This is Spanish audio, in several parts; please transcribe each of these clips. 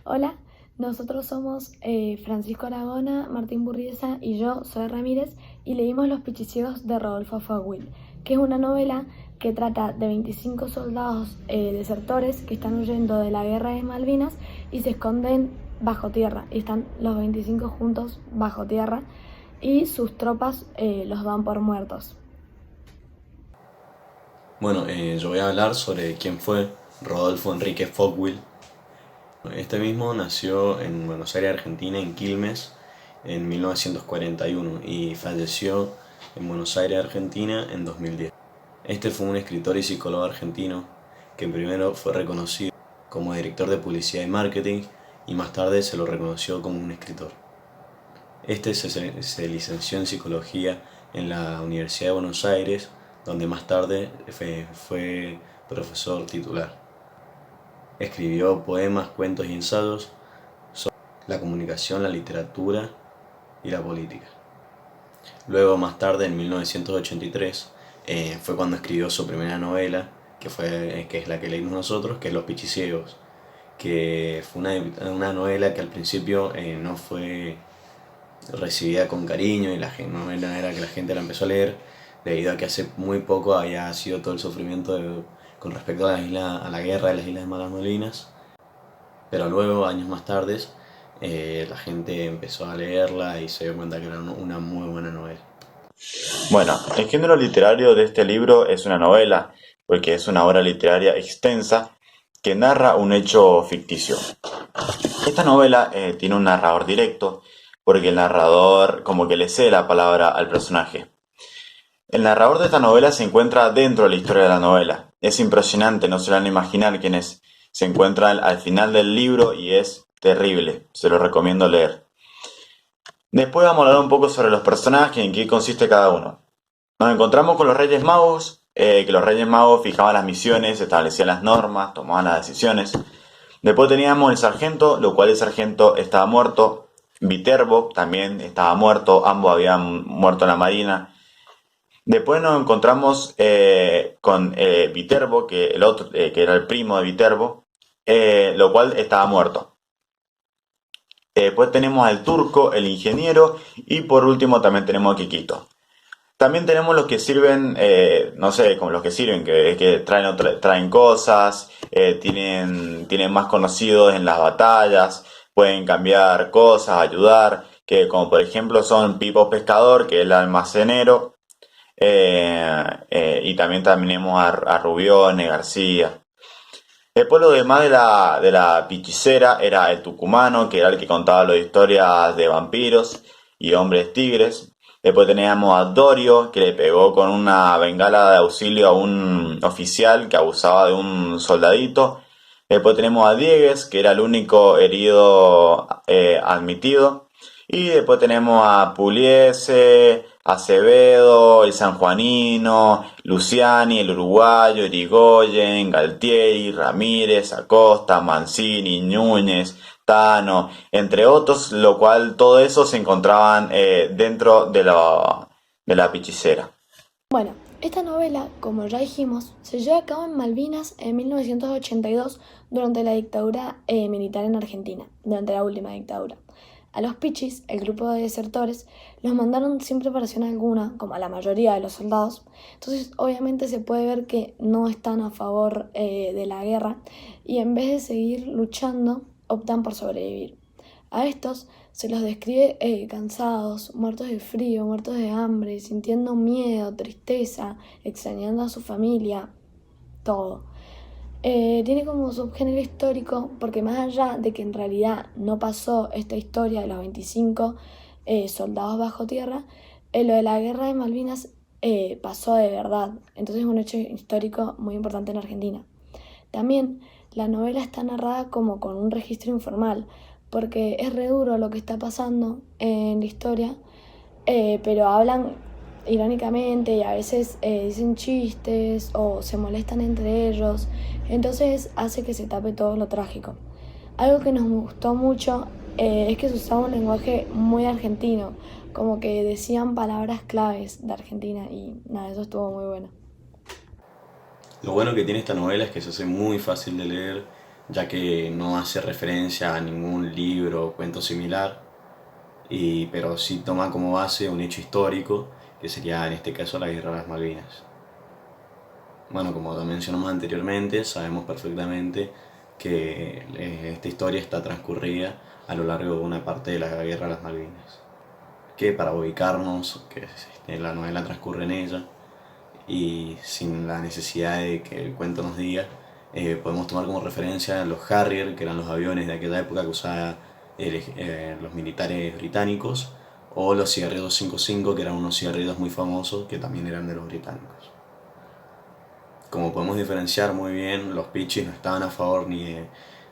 Hola, nosotros somos Francisco Aragona, Martín Burriesa y yo, Zoe Ramírez, y leímos Los Pichiciegos de Rodolfo Fagüil, que es una novela que trata de 25 soldados desertores que están huyendo de la guerra de Malvinas y se esconden bajo tierra, y están los 25 juntos bajo tierra y sus tropas los dan por muertos. Bueno, yo voy a hablar sobre quién fue Rodolfo Enrique Fagüil. Este mismo nació en Buenos Aires, Argentina, en Quilmes, en 1941 y falleció en Buenos Aires, Argentina, en 2010. Este fue un escritor y psicólogo argentino que primero fue reconocido como director de publicidad y marketing y más tarde se lo reconoció como un escritor. Este se licenció en psicología en la Universidad de Buenos Aires, donde más tarde fue profesor titular. Escribió poemas, cuentos y ensayos sobre la comunicación, la literatura y la política. Luego, más tarde, en 1983, fue cuando escribió su primera novela, que es la que leímos nosotros, que es Los Pichiciegos, que fue una novela que al principio no fue recibida con cariño y no era que la gente la empezó a leer, debido a que hace muy poco había sido todo el sufrimiento con respecto a la guerra de las Islas Malvinas. Pero luego, años más tarde, la gente empezó a leerla y se dio cuenta que era una muy buena novela. Bueno, el género literario de este libro es una novela, porque es una obra literaria extensa que narra un hecho ficticio. Esta novela tiene un narrador directo, porque el narrador como que le cede la palabra al personaje. El narrador de esta novela se encuentra dentro de la historia de la novela. Es impresionante, no se lo van a imaginar quién es. Se encuentra al final del libro y es terrible, se lo recomiendo leer. Después vamos a hablar un poco sobre los personajes y en qué consiste cada uno. Nos encontramos con los Reyes Magos, que los Reyes Magos fijaban las misiones, establecían las normas, tomaban las decisiones. Después teníamos el sargento, lo cual el sargento estaba muerto. Viterbo también estaba muerto, ambos habían muerto en la marina. Después nos encontramos con Viterbo, que era el primo de Viterbo, lo cual estaba muerto. Después tenemos al turco, el ingeniero, y por último también tenemos a Kikito. También tenemos los que sirven, no sé, como los que sirven, que traen cosas, tienen más conocidos en las batallas, pueden cambiar cosas, ayudar, que como por ejemplo son Pipo Pescador, que es el almacenero, y también tenemos a Rubione, García. Después lo demás de la pichicera era el tucumano, que era el que contaba las historias de vampiros y hombres tigres. Después teníamos a Dorio, que le pegó con una bengala de auxilio a un oficial que abusaba de un soldadito. Después tenemos a Diegues, que era el único herido admitido. Y después tenemos a Pugliese, Acevedo, el sanjuanino, Luciani, el uruguayo, Irigoyen, Galtieri, Ramírez, Acosta, Mancini, Núñez, Tano, entre otros, lo cual todo eso se encontraban dentro de la pichicera. Bueno, esta novela, como ya dijimos, se lleva a cabo en Malvinas en 1982 durante la dictadura militar en Argentina, durante la última dictadura. A los pichis, el grupo de desertores, los mandaron sin preparación alguna, como a la mayoría de los soldados. Entonces, obviamente se puede ver que no están a favor de la guerra y en vez de seguir luchando, optan por sobrevivir. A estos se los describe cansados, muertos de frío, muertos de hambre, sintiendo miedo, tristeza, extrañando a su familia, todo. Tiene como subgénero histórico porque más allá de que en realidad no pasó esta historia de los 25 soldados bajo tierra, lo de la guerra de Malvinas pasó de verdad. Entonces es un hecho histórico muy importante en Argentina. También la novela está narrada como con un registro informal, porque es re duro lo que está pasando en la historia, pero hablan irónicamente y a veces dicen chistes o se molestan entre ellos, entonces hace que se tape todo lo trágico. Algo que nos gustó mucho es que se usaba un lenguaje muy argentino, como que decían palabras claves de Argentina y nada, eso estuvo muy bueno. Lo bueno que tiene esta novela es que se hace muy fácil de leer, ya que no hace referencia a ningún libro o cuento similar, pero sí toma como base un hecho histórico, que sería en este caso la Guerra de las Malvinas. Bueno, como lo mencionamos anteriormente, sabemos perfectamente que esta historia está transcurrida a lo largo de una parte de la Guerra de las Malvinas. Que para ubicarnos, la novela transcurre en ella, y sin la necesidad de que el cuento nos diga, podemos tomar como referencia los Harrier, que eran los aviones de aquella época que usaban los militares británicos, o los cigarrillos 255, que eran unos cigarrillos muy famosos que también eran de los británicos. Como podemos diferenciar muy bien, los Pichis no estaban a favor ni de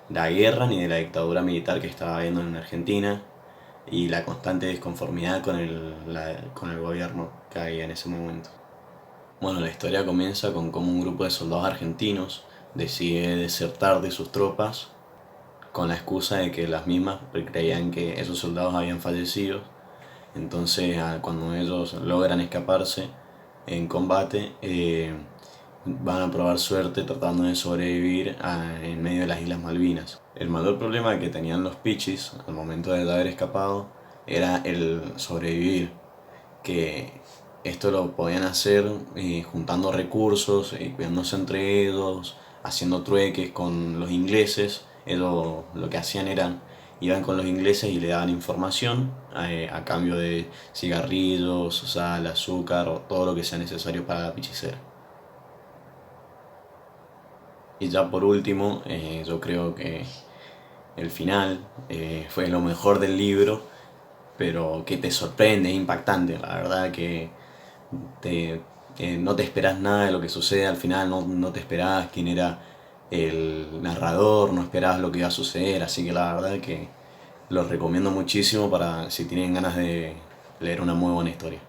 la guerra ni de la dictadura militar que estaba habiendo en Argentina, y la constante disconformidad con el gobierno que había en ese momento. Bueno, la historia comienza con cómo un grupo de soldados argentinos decide desertar de sus tropas con la excusa de que las mismas creían que esos soldados habían fallecido. Entonces, cuando ellos logran escaparse en combate, van a probar suerte tratando de sobrevivir en medio de las Islas Malvinas. El mayor problema que tenían los Pichis al momento de haber escapado era el sobrevivir, que esto lo podían hacer juntando recursos, cuidándose entre ellos, haciendo trueques con los ingleses. Ellos lo que hacían era, iban con los ingleses y le daban información a cambio de cigarrillos, sal, azúcar o todo lo que sea necesario para la pichicera. Y ya por último, yo creo que el final fue lo mejor del libro, pero que te sorprende, es impactante. La verdad que no te esperás nada de lo que sucede al final, no te esperabas quién era el narrador, no esperabas lo que iba a suceder, así que la verdad que lo recomiendo muchísimo para si tienen ganas de leer una muy buena historia.